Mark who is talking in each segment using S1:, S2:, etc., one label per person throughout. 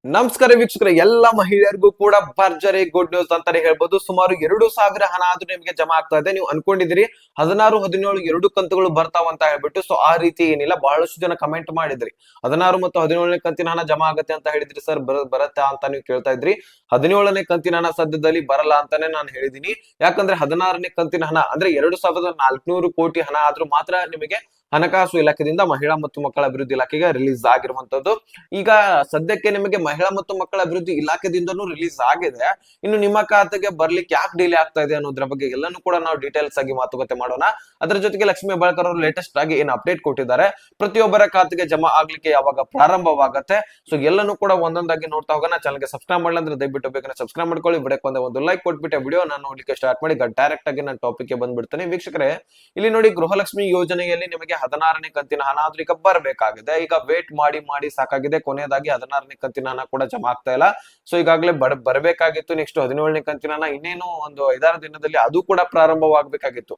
S1: ನಮಸ್ಕಾರ ವೀಕ್ಷಕರ ಎಲ್ಲ ಮಹಿಳೆಯರಿಗೂ ಕೂಡ ಭರ್ಜರಿ ಗುಡ್ ನ್ಯೂಸ್ ಅಂತಾನೆ ಹೇಳ್ಬೋದು. ಸುಮಾರು 2,000 ಹಣ ಆದ್ರೂ ನಿಮಗೆ ಜಮಾ ಆಗ್ತಾ ಇದೆ. ನೀವು ಅನ್ಕೊಂಡಿದ್ದೀರಿ 16, 17 ಎರಡು ಕಂತುಗಳು ಬರ್ತಾವ ಅಂತ ಹೇಳ್ಬಿಟ್ಟು. ಸೊ ಆ ರೀತಿ ಏನಿಲ್ಲ. ಬಹಳಷ್ಟು ಜನ ಕಮೆಂಟ್ ಮಾಡಿದ್ರಿ 16 ಮತ್ತು 17ನೇ ಕಂತಿನ ಹಣ ಜಮಾ ಆಗುತ್ತೆ ಅಂತ ಹೇಳಿದ್ರಿ ಸರ್, ಬರತ್ತಾ ಅಂತ ನೀವು ಕೇಳ್ತಾ ಇದ್ರಿ. 17ನೇ ಕಂತಿನ ಹಣ ಸದ್ಯದಲ್ಲಿ ಬರಲ್ಲ ಅಂತಾನೆ ನಾನು ಹೇಳಿದೀನಿ. ಯಾಕಂದ್ರೆ 16ನೇ ಕಂತಿನ ಹಣ ಅಂದ್ರೆ 2,400 ಕೋಟಿ ಹಣ ಆದ್ರೂ ಮಾತ್ರ ನಿಮಗೆ ಹಣಕಾಸು ಇಲಾಖೆಯಿಂದ ಮಹಿಳಾ ಮತ್ತು ಮಕ್ಕಳ ಅಭಿವೃದ್ಧಿ ಇಲಾಖೆಗೆ ರಿಲೀಸ್ ಆಗಿರುವಂತದ್ದು. ಈಗ ಸದ್ಯಕ್ಕೆ ನಿಮಗೆ ಮಹಿಳಾ ಮತ್ತು ಮಕ್ಕಳ ಅಭಿವೃದ್ಧಿ ಇಲಾಖೆದಿಂದನೂ ರಿಲೀಸ್ ಆಗಿದೆ. ಇನ್ನು ನಿಮ್ಮ ಖಾತೆಗೆ ಬರ್ಲಿಕ್ಕೆ ಯಾಕೆ ಡಿಲೇ ಆಗ್ತಾ ಇದೆ ಅನ್ನೋದ್ರ ಬಗ್ಗೆ ಎಲ್ಲಾನು ಕೂಡ ನಾವು ಡೀಟೇಲ್ಸ್ ಆಗಿ ಮಾತುಕತೆ ಮಾಡೋಣ. ಅದರ ಜೊತೆಗೆ ಲಕ್ಷ್ಮೀ ಹೆಬ್ಬಾಳ್ಕರ್ ಅವರು ಲೇಟೆಸ್ಟ್ ಆಗಿ ಏನ್ ಅಪ್ಡೇಟ್ ಕೊಟ್ಟಿದ್ದಾರೆ, ಪ್ರತಿಯೊಬ್ಬರ ಖಾತೆಗೆ ಜಮಾ ಆಗ್ಲಿಕ್ಕೆ ಯಾವಾಗ ಪ್ರಾರಂಭವಾಗತ್ತೆ, ಸೊ ಎಲ್ಲಾನು ಕೂಡ ಒಂದೊಂದಾಗಿ ನೋಡ್ತಾ ಹೋಗೋಣ. ಚಾನಲ್ಗೆ ಸಬ್ಸ್ಕ್ರೈಬ್ ಮಾಡಲ್ಲ ಅಂದ್ರೆ ದಯವಿಟ್ಟು ಬೇಗನೆ ಸಬ್ಸ್ಕ್ರೈಬ್ ಮಾಡ್ಕೊಳ್ಳಿ. ವಿಡಿಯೋಕ್ಕೆ ಒಂದು ಲೈಕ್ ಕೊಟ್ಬಿಟ್ಟು ವಿಡಿಯೋ ನಾನು ನೋಡ್ಲಿಕ್ಕೆ ಸ್ಟಾರ್ಟ್ ಮಾಡಿ ಡೈರೆಕ್ಟ್ ಆಗಿ ನಾನು ಟಾಪಿಕ್ ಗೆ ಬಂದ್ಬಿಡ್ತೇನೆ. ವೀಕ್ಷಕರೇ, ಇಲ್ಲಿ ನೋಡಿ, ಗೃಹಲಕ್ಷ್ಮಿ ಯೋಜನೆಯಲ್ಲಿ ನಿಮಗೆ 16ನೇ ಕಂತಿನ ಹಣ ಆದ್ರೂ ಈಗ ಬರಬೇಕಾಗಿದೆ. ಈಗ ವೇಟ್ ಮಾಡಿ ಮಾಡಿ ಸಾಕಾಗಿದೆ. ಕೊನೆಯದಾಗಿ 16ನೇ ಕಂತಿನ ಹಣ ಕೂಡ ಜಮಾ ಆಗ್ತಾ ಇಲ್ಲ. ಸೊ ಈಗಾಗಲೇ ಬರಬೇಕಾಗಿತ್ತು. ನೆಕ್ಸ್ಟ್ 17ನೇ ಕಂತಿನ ಹಣ ಇನ್ನೇನು ಒಂದು 5-6 ದಿನದಲ್ಲಿ ಅದು ಕೂಡ ಪ್ರಾರಂಭವಾಗಬೇಕಾಗಿತ್ತು.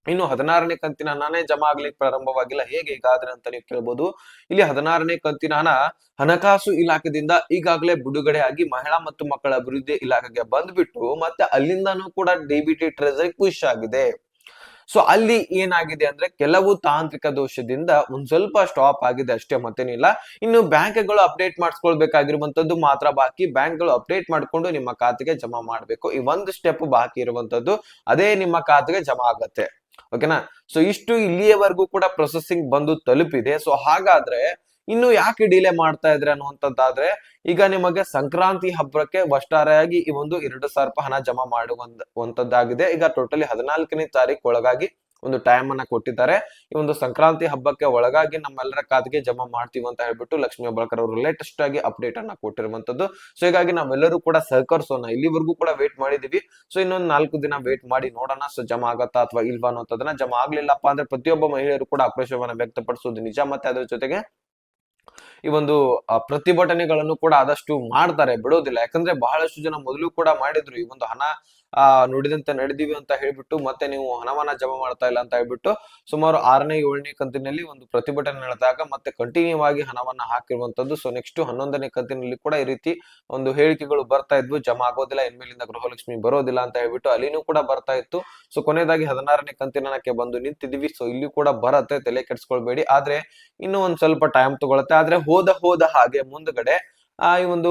S1: ಇನ್ನು 16ನೇ ಕಂತಿನ ಹಣನೇ ಜಮಾ ಆಗ್ಲಿಕ್ಕೆ ಪ್ರಾರಂಭವಾಗಿಲ್ಲ. ಹೇಗೆ ಹೀಗಾದ್ರೆ ಅಂತ ನೀವು ಕೇಳ್ಬೋದು. ಇಲ್ಲಿ 16ನೇ ಕಂತಿನ ಹಣ ಹಣಕಾಸು ಇಲಾಖೆದಿಂದ ಈಗಾಗಲೇ ಬಿಡುಗಡೆ ಆಗಿ ಮಹಿಳಾ ಮತ್ತು ಮಕ್ಕಳ ಅಭಿವೃದ್ಧಿ ಇಲಾಖೆಗೆ ಬಂದ್ಬಿಟ್ಟು ಮತ್ತೆ ಅಲ್ಲಿಂದಾನು ಕೂಡ ಡಿಬಿಟಿ ಟ್ರೆಜರಿ ಪುಷ್ ಆಗಿದೆ. ಸೊ ಅಲ್ಲಿ ಏನಾಗಿದೆ ಅಂದ್ರೆ ಕೆಲವು ತಾಂತ್ರಿಕ ದೋಷದಿಂದ ಒಂದ್ ಸ್ವಲ್ಪ ಸ್ಟಾಪ್ ಆಗಿದೆ ಅಷ್ಟೇ, ಮತ್ತೇನಿಲ್ಲ. ಇನ್ನು ಬ್ಯಾಂಕ್ಗಳು ಅಪ್ಡೇಟ್ ಮಾಡಿಸ್ಕೊಳ್ಬೇಕಾಗಿರುವಂತದ್ದು ಮಾತ್ರ ಬಾಕಿ. ಬ್ಯಾಂಕ್ಗಳು ಅಪ್ಡೇಟ್ ಮಾಡ್ಕೊಂಡು ನಿಮ್ಮ ಖಾತೆಗೆ ಜಮಾ ಮಾಡ್ಬೇಕು. ಈ ಒಂದು ಸ್ಟೆಪ್ ಬಾಕಿ ಇರುವಂತದ್ದು, ಅದೇ ನಿಮ್ಮ ಖಾತೆಗೆ ಜಮಾ ಆಗತ್ತೆ. ಓಕೆನಾ? ಸೊ ಇಷ್ಟು ಇಲ್ಲಿಯವರೆಗೂ ಕೂಡ ಪ್ರೊಸೆಸಿಂಗ್ ಬಂದು ತಲುಪಿದೆ. ಸೊ ಹಾಗಾದ್ರೆ ಇನ್ನು ಯಾಕೆ ಡಿಲೇ ಮಾಡ್ತಾ ಇದ್ರೆ ಅನ್ನುವಂಥದ್ದಾದ್ರೆ, ಈಗ ನಿಮಗೆ ಸಂಕ್ರಾಂತಿ ಹಬ್ಬಕ್ಕೆ ಒಟ್ಟಾರೆಯಾಗಿ ಈ ಒಂದು 2,000 ರೂಪಾಯಿ ಹಣ ಜಮಾ ಮಾಡುವಂತದ್ದಾಗಿದೆ. ಈಗ ಟೋಟಲಿ 14ನೇ ತಾರೀಕು ಒಳಗಾಗಿ ಒಂದು ಟೈಮ್ ಅನ್ನ ಕೊಟ್ಟಿದ್ದಾರೆ. ಈ ಒಂದು ಸಂಕ್ರಾಂತಿ ಹಬ್ಬಕ್ಕೆ ಒಳಗಾಗಿ ನಮ್ಮೆಲ್ಲರ ಖಾತೆಗೆ ಜಮಾ ಮಾಡ್ತೀವಿ ಅಂತ ಹೇಳ್ಬಿಟ್ಟು ಲಕ್ಷ್ಮೀ ಹೆಬ್ಬಾಳ್ಕರ್ ಅವರು ಲೇಟೆಸ್ಟ್ ಆಗಿ ಅಪ್ಡೇಟ್ ಅನ್ನ ಕೊಟ್ಟಿರುವಂತದ್ದು. ಸೊ ಹೀಗಾಗಿ ನಾವೆಲ್ಲರೂ ಕೂಡ ಸಹಕರಿಸೋಣ. ಇಲ್ಲಿವರೆಗೂ ಕೂಡ ವೇಟ್ ಮಾಡಿದೀವಿ. ಸೊ ಇನ್ನೊಂದು 4 ದಿನ ವೇಟ್ ಮಾಡಿ ನೋಡೋಣ, ಸೊ ಜಮಾ ಆಗತ್ತಾ ಅಥವಾ ಇಲ್ವಾ ಅನ್ನೋದನ್ನ. ಜಮಾ ಆಗ್ಲಿಲ್ಲಪ್ಪ ಅಂದ್ರೆ ಪ್ರತಿಯೊಬ್ಬ ಮಹಿಳೆಯರು ಕೂಡ ಆಕ್ರೋಶವನ್ನ ವ್ಯಕ್ತಪಡಿಸೋದು ನಿಜ. ಮತ್ತೆ ಅದ್ರ ಜೊತೆಗೆ ಈ ಒಂದು ಪ್ರತಿಭಟನೆಗಳನ್ನು ಕೂಡ ಆದಷ್ಟು ಮಾಡ್ತಾರೆ, ಬಿಡೋದಿಲ್ಲ. ಯಾಕಂದ್ರೆ ಬಹಳಷ್ಟು ಜನ ಮೊದಲು ಕೂಡ ಮಾಡಿದ್ರು. ಈ ಒಂದು ಹಣ ನುಡಿದಂತೆ ನಡೆದಿವಿ ಅಂತ ಹೇಳ್ಬಿಟ್ಟು ಮತ್ತೆ ನೀವು ಹಣವನ್ನ ಜಮಾ ಮಾಡ್ತಾ ಇಲ್ಲ ಅಂತ ಹೇಳ್ಬಿಟ್ಟು ಸುಮಾರು 6ನೇ 7ನೇ ಕಂತಿನಲ್ಲಿ ಒಂದು ಪ್ರತಿಭಟನೆ ನಡೆದಾಗ ಮತ್ತೆ ಕಂಟಿನ್ಯೂ ಆಗಿ ಹಣವನ್ನ ಹಾಕಿರುವಂತದ್ದು. ಸೊ ನೆಕ್ಸ್ಟ್ 11ನೇ ಕಂತಿನಲ್ಲಿ ಕೂಡ ಈ ರೀತಿ ಒಂದು ಹೇಳಿಕೆಗಳು ಬರ್ತಾ ಇದ್ವು, ಜಮಾ ಆಗೋದಿಲ್ಲ, ಇನ್ಮೇಲಿಂದ ಗೃಹಲಕ್ಷ್ಮಿ ಬರೋದಿಲ್ಲ ಅಂತ ಹೇಳ್ಬಿಟ್ಟು. ಅಲ್ಲಿನೂ ಕೂಡ ಬರ್ತಾ ಇತ್ತು. ಸೊ ಕೊನೆಯದಾಗಿ 16ನೇ ಕಂತಿನಕ್ಕೆ ಬಂದು ನಿಂತಿದೀವಿ. ಸೊ ಇಲ್ಲಿ ಕೂಡ ಬರತ್ತೆ, ತಲೆ ಕೆಡ್ಸ್ಕೊಳ್ಬೇಡಿ. ಆದ್ರೆ ಇನ್ನು ಒಂದ್ ಸ್ವಲ್ಪ ಟೈಮ್ ತಗೊಳತ್ತೆ. ಆದ್ರೆ ಹೋದ ಹಾಗೆ ಮುಂದ್ಗಡೆ ಈ ಒಂದು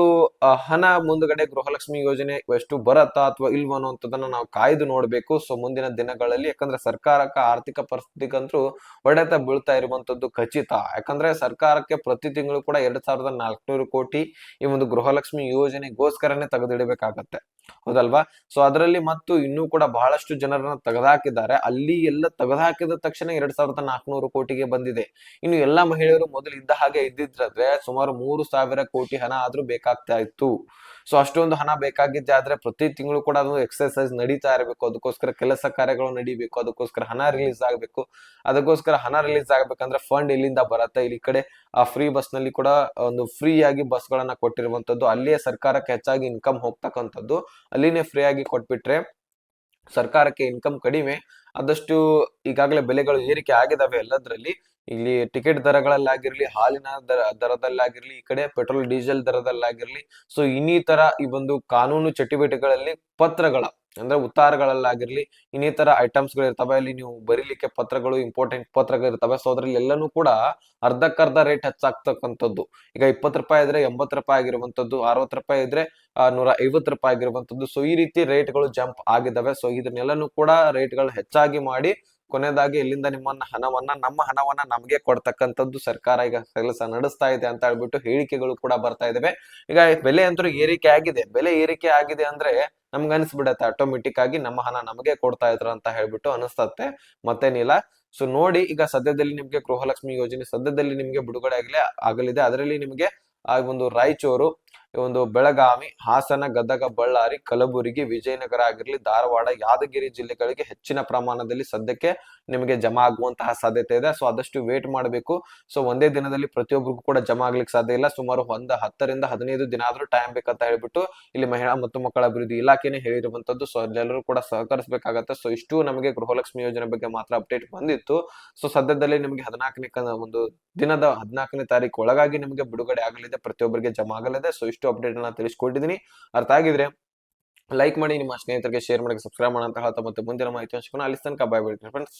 S1: ಹಣ ಮುಂದ್ಗಡೆ ಗೃಹಲಕ್ಷ್ಮಿ ಯೋಜನೆ ಎಷ್ಟು ಬರತ್ತಾ ಅಥವಾ ಇಲ್ವಾ ಅನ್ನೋಂಥದ್ದನ್ನ ನಾವು ಕಾಯ್ದು ನೋಡ್ಬೇಕು. ಸೊ ಮುಂದಿನ ದಿನಗಳಲ್ಲಿ, ಯಾಕಂದ್ರೆ ಸರ್ಕಾರಕ್ಕೆ ಆರ್ಥಿಕ ಪರಿಸ್ಥಿತಿಗಂತೂ ಹೊಡೆತ ಬೀಳ್ತಾ ಇರುವಂತದ್ದು ಖಚಿತ. ಯಾಕಂದ್ರೆ ಸರ್ಕಾರಕ್ಕೆ ಪ್ರತಿ ತಿಂಗಳು ಕೂಡ 2,400 ಕೋಟಿ ಈ ಒಂದು ಗೃಹಲಕ್ಷ್ಮಿ ಯೋಜನೆಗೋಸ್ಕರನೇ ತೆಗೆದಿಡಬೇಕಾಗತ್ತೆ, ಹೌದಲ್ವಾ? ಸೊ ಅದರಲ್ಲಿ ಮತ್ತು ಇನ್ನೂ ಕೂಡ ಬಹಳಷ್ಟು ಜನರನ್ನ ತೆಗೆದುಹಾಕಿದ್ದಾರೆ. ಅಲ್ಲಿ ಎಲ್ಲ ತೆಗೆದುಹಾಕಿದ ತಕ್ಷಣ 2,400 ಕೋಟಿಗೆ ಬಂದಿದೆ. ಇನ್ನು ಎಲ್ಲಾ ಮಹಿಳೆಯರು ಮೊದಲು ಇದ್ದ ಹಾಗೆ ಇದ್ದಿದ್ರೆ ಸುಮಾರು 3,000 ಕೋಟಿ ಹಣ ಆದ್ರೂ ಬೇಕಾಗ್ತಾ ಇತ್ತು. ಸೊ ಅಷ್ಟೊಂದು ಹಣ ಬೇಕಾಗಿದ್ದೆ. ಆದ್ರೆ ಪ್ರತಿ ತಿಂಗಳು ಕೂಡ ಅದು ಎಕ್ಸರ್ಸೈಸ್ ನಡೀತಾ ಇರಬೇಕು. ಅದಕ್ಕೋಸ್ಕರ ಕೆಲಸ ಕಾರ್ಯಗಳು ನಡೀಬೇಕು. ಅದಕ್ಕೋಸ್ಕರ ಹಣ ರಿಲೀಸ್ ಆಗ್ಬೇಕು. ಅದಕ್ಕೋಸ್ಕರ ಹಣ ರಿಲೀಸ್ ಆಗ್ಬೇಕಂದ್ರೆ ಫಂಡ್ ಇಲ್ಲಿಂದ ಬರುತ್ತೆ. ಇಲ್ಲಿ ಕಡೆ ಫ್ರೀ ಬಸ್ ನಲ್ಲಿ ಕೂಡ ಒಂದು ಫ್ರೀ ಆಗಿ ಬಸ್ ಗಳನ್ನ ಕೊಟ್ಟಿರುವಂತದ್ದು. ಅಲ್ಲಿಯೇ ಸರ್ಕಾರಕ್ಕೆ ಹೆಚ್ಚಾಗಿ ಇನ್ಕಮ್ ಹೋಗ್ತಕ್ಕಂಥದ್ದು. ಅಲ್ಲಿನೇ ಫ್ರೀ ಆಗಿ ಕೊಟ್ಬಿಟ್ರೆ ಸರ್ಕಾರಕ್ಕೆ ಇನ್ಕಮ್ ಕಡಿಮೆ. ಆದಷ್ಟು ಈಗಾಗಲೇ ಬೆಲೆಗಳು ಏರಿಕೆ ಆಗಿದಾವೆ ಎಲ್ಲದರಲ್ಲಿ. ಇಲ್ಲಿ ಟಿಕೆಟ್ ದರಗಳಲ್ಲಾಗಿರ್ಲಿ, ಹಾಲಿನ ದರದಲ್ಲಾಗಿರ್ಲಿ, ಈ ಕಡೆ ಪೆಟ್ರೋಲ್ ಡೀಸೆಲ್ ದರದಲ್ಲಾಗಿರ್ಲಿ, ಸೊ ಇನ್ನಿತರ ಈ ಒಂದು ಕಾನೂನು ಚಟುವಟಿಕೆಗಳಲ್ಲಿ ಪತ್ರಗಳ ಅಂದ್ರೆ ಉತ್ತಾರಗಳಲ್ಲಾಗಿರ್ಲಿ, ಇನ್ನಿತರ ಐಟಮ್ಸ್ ಗಳು ಇರ್ತವೆ. ಅಲ್ಲಿ ನೀವು ಬರೀಲಿಕ್ಕೆ ಪತ್ರಗಳು, ಇಂಪಾರ್ಟೆಂಟ್ ಪತ್ರಗಳು ಇರ್ತವೆ. ಸೊ ಅದ್ರಲ್ಲಿ ಎಲ್ಲಾನು ಕೂಡ ಅರ್ಧಕ್ಕರ್ಧ ರೇಟ್ ಹೆಚ್ಚಾಗ್ತಕ್ಕಂಥದ್ದು. ಈಗ 20 ರೂಪಾಯಿ ಇದ್ರೆ 80 ರೂಪಾಯಿ ಆಗಿರುವಂತದ್ದು, 60 ರೂಪಾಯಿ ಇದ್ರೆ 150 ರೂಪಾಯಿ ಆಗಿರುವಂತದ್ದು. ಸೊ ಈ ರೀತಿ ರೇಟ್ ಗಳು ಜಂಪ್ ಆಗಿದಾವೆ. ಸೊ ಇದನ್ನೆಲ್ಲನೂ ಕೂಡ ರೇಟ್ ಗಳು ಹೆಚ್ಚಾಗಿ ಮಾಡಿ ಕೊನೆಯದಾಗಿ ಇಲ್ಲಿಂದ ನಮ್ಮ ಹಣವನ್ನ ನಮಗೆ ಕೊಡ್ತಕ್ಕಂಥದ್ದು ಸರ್ಕಾರ ಈಗ ಕೆಲಸ ನಡೆಸ್ತಾ ಇದೆ ಅಂತ ಹೇಳ್ಬಿಟ್ಟು ಹೇಳಿಕೆಗಳು ಕೂಡ ಬರ್ತಾ ಇದಾವೆ. ಈಗ ಬೆಲೆ ಅಂತೂ ಏರಿಕೆ ಆಗಿದೆ. ಬೆಲೆ ಏರಿಕೆ ಆಗಿದೆ ಅಂದ್ರೆ ನಮ್ಗೆ ಅನ್ಸ್ಬಿಡತ್ತೆ ಆಟೋಮೆಟಿಕ್ ಆಗಿ ನಮ್ಮ ಹಣ ನಮಗೆ ಕೊಡ್ತಾ ಇದ್ರು ಅಂತ ಹೇಳ್ಬಿಟ್ಟು ಅನಿಸ್ತತ್ತೆ, ಮತ್ತೇನಿಲ್ಲ. ಸೊ ನೋಡಿ, ಈಗ ಸದ್ಯದಲ್ಲಿ ನಿಮ್ಗೆ ಗೃಹಲಕ್ಷ್ಮಿ ಯೋಜನೆ ಸದ್ಯದಲ್ಲಿ ನಿಮ್ಗೆ ಬಿಡುಗಡೆ ಆಗಲಿದೆ. ಅದರಲ್ಲಿ ನಿಮ್ಗೆ ಆ ಒಂದು ರಾಯಚೂರು, ಒಂದು ಬೆಳಗಾವಿ, ಹಾಸನ, ಗದಗ, ಬಳ್ಳಾರಿ, ಕಲಬುರಗಿ, ವಿಜಯನಗರ ಆಗಿರ್ಲಿ, ಧಾರವಾಡ, ಯಾದಗಿರಿ ಜಿಲ್ಲೆಗಳಿಗೆ ಹೆಚ್ಚಿನ ಪ್ರಮಾಣದಲ್ಲಿ ಸದ್ಯಕ್ಕೆ ನಿಮಗೆ ಜಮಾ ಆಗುವಂತಹ ಸಾಧ್ಯತೆ ಇದೆ. ಸೊ ಆದಷ್ಟು ವೇಟ್ ಮಾಡಬೇಕು. ಸೊ ಒಂದೇ ದಿನದಲ್ಲಿ ಪ್ರತಿಯೊಬ್ಬರಿಗೂ ಕೂಡ ಜಮಾ ಆಗ್ಲಿಕ್ಕೆ ಸಾಧ್ಯ ಇಲ್ಲ. ಸುಮಾರು 10 ರಿಂದ 15 ದಿನ ಆದ್ರೂ ಟೈಮ್ ಬೇಕಂತ ಹೇಳ್ಬಿಟ್ಟು ಇಲ್ಲಿ ಮಹಿಳಾ ಮತ್ತು ಮಕ್ಕಳ ಅಭಿವೃದ್ಧಿ ಇಲಾಖೆನೇ ಹೇಳಿರುವಂತದ್ದು. ಸೊ ಎಲ್ಲರೂ ಕೂಡ ಸಹಕರಿಸಬೇಕಾಗತ್ತೆ. ಸೊ ಇಷ್ಟು ನಮಗೆ ಗೃಹಲಕ್ಷ್ಮಿ ಯೋಜನೆ ಬಗ್ಗೆ ಮಾತ್ರ ಅಪ್ಡೇಟ್ ಬಂದಿತ್ತು. ಸೊ ಸದ್ಯದಲ್ಲಿ ನಿಮಗೆ 14ನೇ ಒಂದು ದಿನದ 14ನೇ ತಾರೀಕು ಒಳಗಾಗಿ ನಿಮಗೆ ಬಿಡುಗಡೆ ಆಗಲಿದೆ, ಪ್ರತಿಯೊಬ್ಬರಿಗೆ ಜಮಾ ಆಗಲಿದೆ. ಸೊ ಸೊ ಇಷ್ಟು ಅಪ್ಡೇಟ್ ಅನ್ನ ತಿಳಿಸ್ಕೊಟ್ಟಿದ್ದೀನಿ. ಅರ್ಥ ಆಗಿದ್ರೆ ಲೈಕ್ ಮಾಡಿ, ನಿಮ್ಮ ಸ್ನೇಹಿತರಿಗೆ ಶೇರ್ ಮಾಡಿ, ಸಬ್ಸ್ಕ್ರೈಬ್ ಮಾಡಿ ಅಂತ ಹೇಳ್ತಾ ಮತ್ತೆ ಮುಂದಿನ ಮಾಹಿತಿ ಹಂಚ್ಕೊಂಡು ಅಲ್ಲಿ ತನಕ ಬಾಯ್ ಬಿಡ್ತೀನಿ ಫ್ರೆಂಡ್ಸ್.